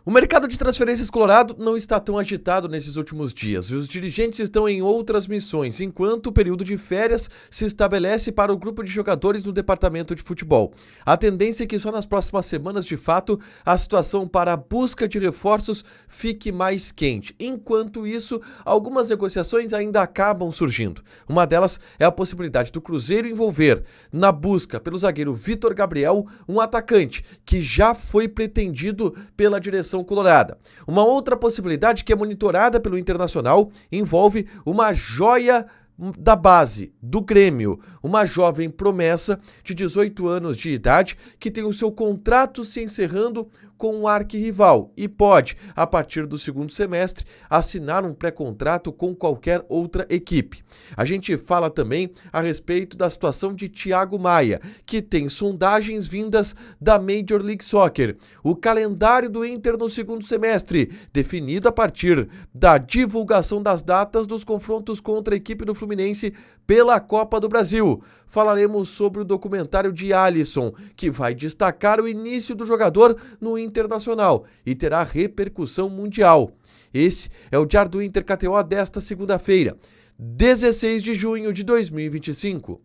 O mercado de transferências colorado não está tão agitado nesses últimos dias. Os dirigentes estão em outras missões, enquanto o período de férias se estabelece para o grupo de jogadores no departamento de futebol. A tendência é que só nas próximas semanas, de fato, a situação para a busca de reforços fique mais quente. Enquanto isso, algumas negociações ainda acabam surgindo. Uma delas é a possibilidade do Cruzeiro envolver na busca pelo zagueiro Vitor Gabriel, um atacante que já foi pretendido pela direção colorada. Uma outra possibilidade que é monitorada pelo Internacional envolve uma joia da base do Grêmio, uma jovem promessa de 18 anos de idade que tem o seu contrato se encerrando com um arquirrival e pode, a partir do segundo semestre, assinar um pré-contrato com qualquer outra equipe. A gente fala também a respeito da situação de Thiago Maia, que tem sondagens vindas da Major League Soccer. O calendário do Inter no segundo semestre, definido a partir da divulgação das datas dos confrontos contra a equipe do Fluminense pela Copa do Brasil. Falaremos sobre o documentário de Alisson, que vai destacar o início do jogador no Internacional e terá repercussão mundial. Esse é o Diário do Inter KTO desta segunda-feira, 16 de junho de 2025.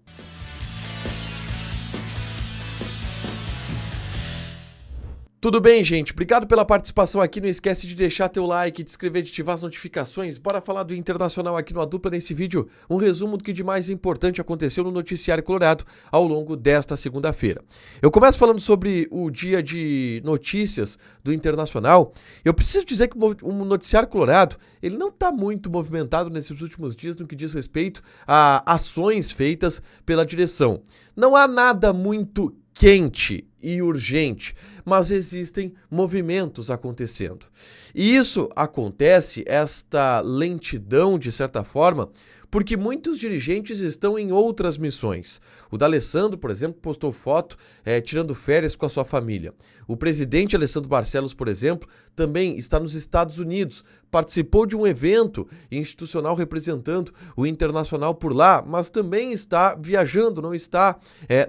Tudo bem, gente? Obrigado pela participação aqui. Não esquece de deixar teu like, de inscrever, de ativar as notificações. Bora falar do Internacional aqui no A Dupla nesse vídeo. Um resumo do que de mais importante aconteceu no noticiário colorado ao longo desta segunda-feira. Eu começo falando sobre o dia de notícias do Internacional. Eu preciso dizer que o noticiário colorado, ele não está muito movimentado nesses últimos dias no que diz respeito a ações feitas pela direção. Não há nada muito quente e urgente, mas existem movimentos acontecendo. E isso acontece, esta lentidão, de certa forma, porque muitos dirigentes estão em outras missões. O D'Alessandro, por exemplo, postou foto tirando férias com a sua família. O presidente Alessandro Barcelos, por exemplo, também está nos Estados Unidos, participou de um evento institucional representando o Internacional por lá, mas também está viajando, não está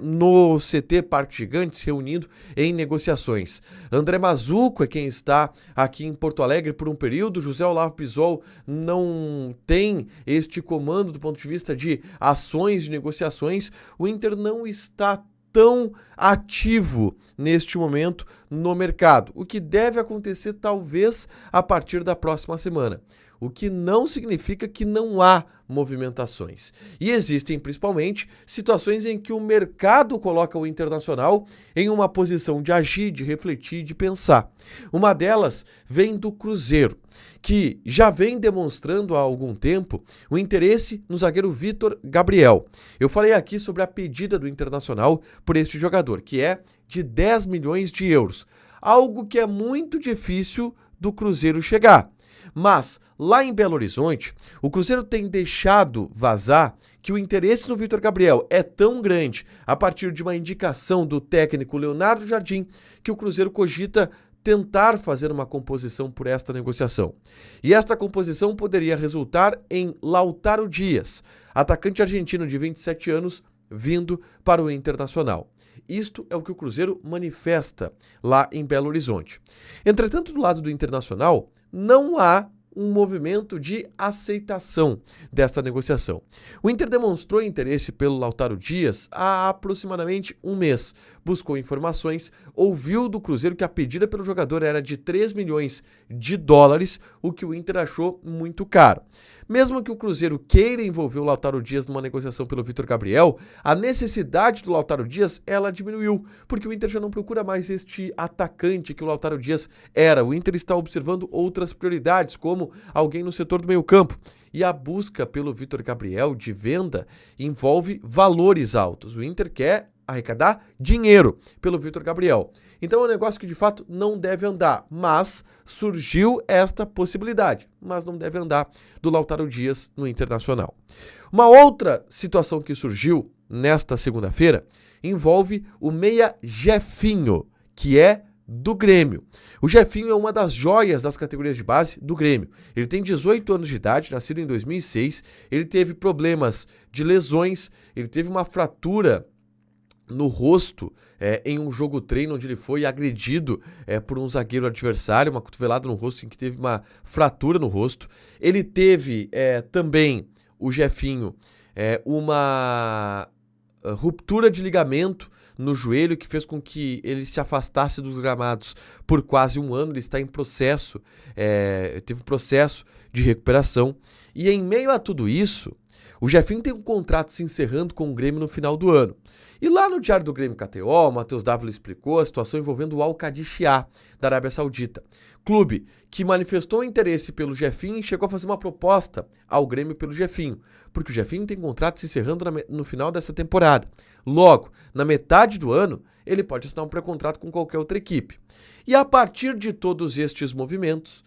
no CT Parque Gigantes reunido em negociações. André Mazzuco é quem está aqui em Porto Alegre por um período. José Olavo Pizol não tem este comando do ponto de vista de ações de negociações. O Inter não está tão ativo neste momento no mercado, o que deve acontecer talvez a partir da próxima semana. O que não significa que não há movimentações. E existem principalmente situações em que o mercado coloca o Internacional em uma posição de agir, de refletir, de pensar. Uma delas vem do Cruzeiro, que já vem demonstrando há algum tempo o interesse no zagueiro Vitor Gabriel. Eu falei aqui sobre a pedida do Internacional por este jogador, que é de 10 milhões de euros. Algo que é muito difícil do Cruzeiro chegar. Mas, lá em Belo Horizonte, o Cruzeiro tem deixado vazar que o interesse no Vitor Gabriel é tão grande, a partir de uma indicação do técnico Leonardo Jardim, que o Cruzeiro cogita tentar fazer uma composição por esta negociação. E esta composição poderia resultar em Lautaro Dias, atacante argentino de 27 anos, vindo para o Internacional. Isto é o que o Cruzeiro manifesta lá em Belo Horizonte. Entretanto, do lado do Internacional, não há um movimento de aceitação desta negociação. O Inter demonstrou interesse pelo Lautaro Dias há aproximadamente um mês. Buscou informações, ouviu do Cruzeiro que a pedida pelo jogador era de 3 milhões de dólares, o que o Inter achou muito caro. Mesmo que o Cruzeiro queira envolver o Lautaro Dias numa negociação pelo Vitor Gabriel, a necessidade do Lautaro Dias, ela diminuiu, porque o Inter já não procura mais este atacante que o Lautaro Dias era. O Inter está observando outras prioridades, como alguém no setor do meio-campo. E a busca pelo Vitor Gabriel de venda envolve valores altos. O Inter quer arrecadar dinheiro pelo Vitor Gabriel. Então é um negócio que de fato não deve andar, mas surgiu esta possibilidade, mas não deve andar, do Lautaro Dias no Internacional. Uma outra situação que surgiu nesta segunda-feira envolve o meia Jefinho, que é do Grêmio. O Jefinho é uma das joias das categorias de base do Grêmio. Ele tem 18 anos de idade, nascido em 2006, ele teve problemas de lesões, ele teve uma fratura no rosto em um jogo treino onde ele foi agredido por um zagueiro adversário, uma cotovelada no rosto em que teve uma fratura no rosto. Ele teve também, o Jefinho, uma ruptura de ligamento no joelho que fez com que ele se afastasse dos gramados por quase um ano. Ele está em processo, teve um processo de recuperação. E em meio a tudo isso, o Jefinho tem um contrato se encerrando com o Grêmio no final do ano. E lá no Diário do Grêmio KTO, o Matheus Dávila explicou a situação envolvendo o Al-Qadisiyah, da Arábia Saudita. Clube que manifestou interesse pelo Jefinho e chegou a fazer uma proposta ao Grêmio pelo Jefinho, porque o Jefinho tem contrato se encerrando no final dessa temporada. Logo, na metade do ano, ele pode assinar um pré-contrato com qualquer outra equipe. E a partir de todos estes movimentos,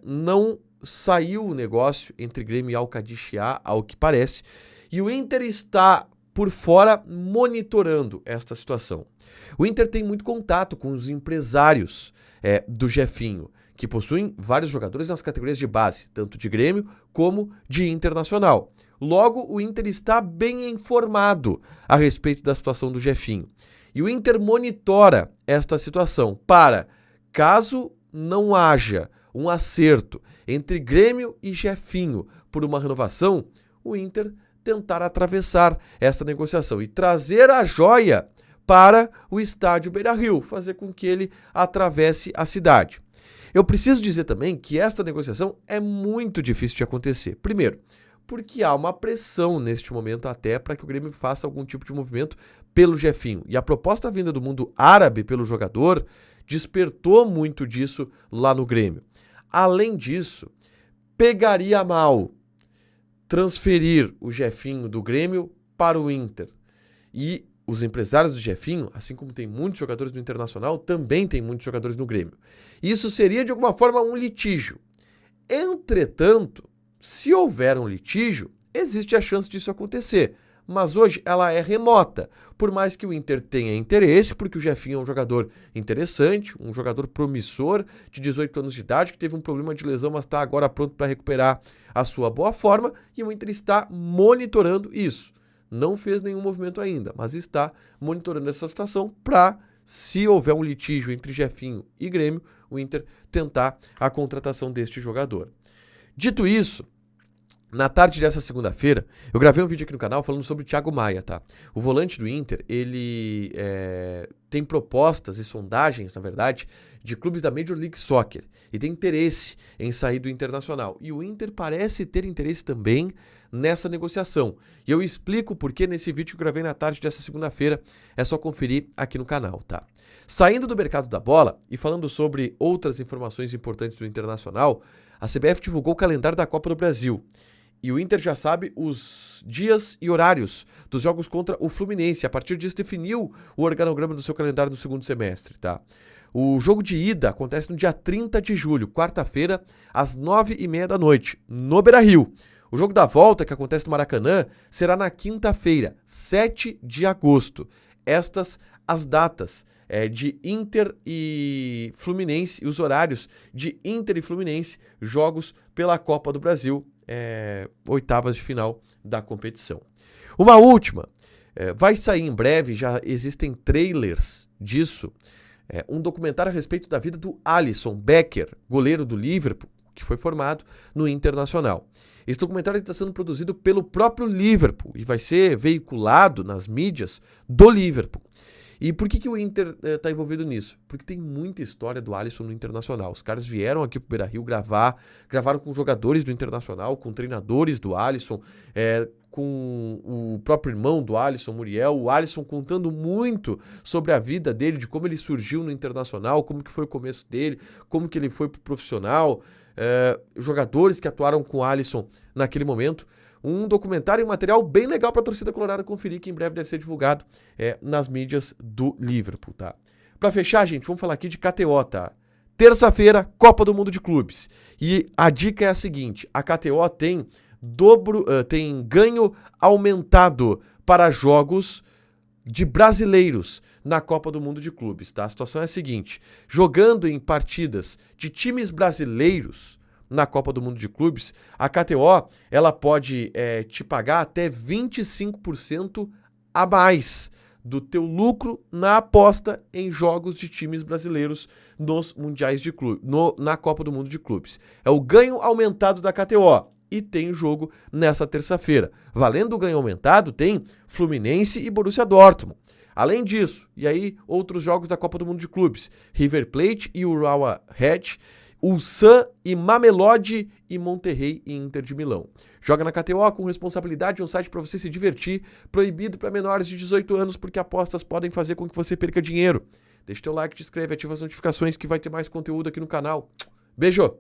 não saiu o negócio entre Grêmio e Al-Qadisiyah, ao que parece, e o Inter está por fora monitorando esta situação. O Inter tem muito contato com os empresários do Jefinho, que possuem vários jogadores nas categorias de base, tanto de Grêmio como de Internacional. Logo, o Inter está bem informado a respeito da situação do Jefinho. E o Inter monitora esta situação para, caso não haja um acerto entre Grêmio e Jefinho por uma renovação, o Inter tentar atravessar esta negociação e trazer a joia para o estádio Beira-Rio, fazer com que ele atravesse a cidade. Eu preciso dizer também que esta negociação é muito difícil de acontecer. Primeiro, porque há uma pressão neste momento até para que o Grêmio faça algum tipo de movimento pelo Jefinho. E a proposta vinda do mundo árabe pelo jogador despertou muito disso lá no Grêmio. Além disso, pegaria mal transferir o Jefinho do Grêmio para o Inter. E os empresários do Jefinho, assim como tem muitos jogadores do Internacional, também tem muitos jogadores no Grêmio. Isso seria, de alguma forma, um litígio. Entretanto, se houver um litígio, existe a chance disso acontecer. Mas hoje ela é remota, por mais que o Inter tenha interesse, porque o Jefinho é um jogador interessante, um jogador promissor, de 18 anos de idade, que teve um problema de lesão, mas está agora pronto para recuperar a sua boa forma, e o Inter está monitorando isso. Não fez nenhum movimento ainda, mas está monitorando essa situação para, se houver um litígio entre Jefinho e Grêmio, o Inter tentar a contratação deste jogador. Dito isso, na tarde dessa segunda-feira, eu gravei um vídeo aqui no canal falando sobre o Thiago Maia, tá? O volante do Inter, ele tem propostas e sondagens, na verdade, de clubes da Major League Soccer e tem interesse em sair do Internacional. E o Inter parece ter interesse também nessa negociação. E eu explico por que nesse vídeo que eu gravei na tarde dessa segunda-feira, é só conferir aqui no canal, tá? Saindo do mercado da bola e falando sobre outras informações importantes do Internacional, a CBF divulgou o calendário da Copa do Brasil. E o Inter já sabe os dias e horários dos jogos contra o Fluminense. A partir disso, definiu o organograma do seu calendário do segundo semestre, tá? O jogo de ida acontece no dia 30 de julho, quarta-feira, às 9h30 da noite, no Beira-Rio. O jogo da volta, que acontece no Maracanã, será na quinta-feira, 7 de agosto. Estas as datas de Inter e Fluminense, e os horários de Inter e Fluminense, jogos pela Copa do Brasil, oitavas de final da competição. Uma última, vai sair em breve, já existem trailers disso, um documentário a respeito da vida do Alisson Becker, goleiro do Liverpool, que foi formado no Internacional. Esse documentário está sendo produzido pelo próprio Liverpool e vai ser veiculado nas mídias do Liverpool. E por que o Inter está envolvido nisso? Porque tem muita história do Alisson no Internacional. Os caras vieram aqui pro Beira-Rio gravaram com jogadores do Internacional, com treinadores do Alisson, com o próprio irmão do Alisson, Muriel, o Alisson contando muito sobre a vida dele, de como ele surgiu no Internacional, como que foi o começo dele, como que ele foi pro profissional, jogadores que atuaram com o Alisson naquele momento. Um documentário e um material bem legal para a torcida colorada conferir, que em breve deve ser divulgado nas mídias do Liverpool, tá? Para fechar, gente, vamos falar aqui de KTO, tá? Terça-feira, Copa do Mundo de Clubes. E a dica é a seguinte, a KTO tem tem ganho aumentado para jogos de brasileiros na Copa do Mundo de Clubes, tá? A situação é a seguinte, jogando em partidas de times brasileiros na Copa do Mundo de Clubes, a KTO ela pode te pagar até 25% a mais do teu lucro na aposta em jogos de times brasileiros nos mundiais de clube, na Copa do Mundo de Clubes. É o ganho aumentado da KTO. E tem jogo nessa terça-feira. Valendo o ganho aumentado, tem Fluminense e Borussia Dortmund. Além disso, e aí outros jogos da Copa do Mundo de Clubes, River Plate e Urawa Red, Ulsan e Mamelodi e Monterrey e Inter de Milão. Joga na KTO com responsabilidade, um site para você se divertir, proibido para menores de 18 anos porque apostas podem fazer com que você perca dinheiro. Deixa teu like, te inscreve, ativa as notificações que vai ter mais conteúdo aqui no canal. Beijo!